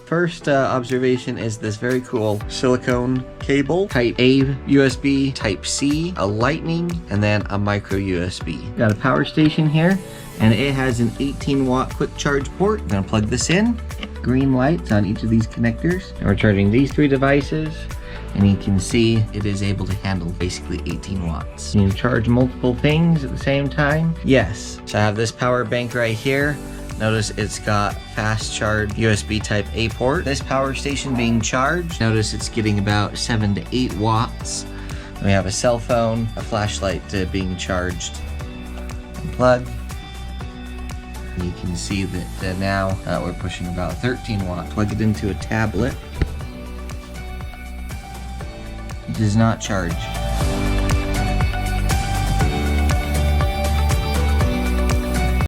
First observation is this very cool silicone cable, type A USB, type C, a lightning, and then a micro USB. Got a power station here, and it has an 18-watt quick charge port. I'm gonna plug this in. Green lights on each of these connectors. And we're charging these 3 devices, and you can see it is able to handle basically 18 watts. You can charge multiple things at the same time. Yes, so I have this power bank right here. Notice it's got fast charge USB type A port. This power station being charged, notice it's getting about 7 to 8 watts. We have a cell phone, a flashlight being charged. Unplug. You can see that now we're pushing about 13 watts. Plug it into a tablet. It does not charge.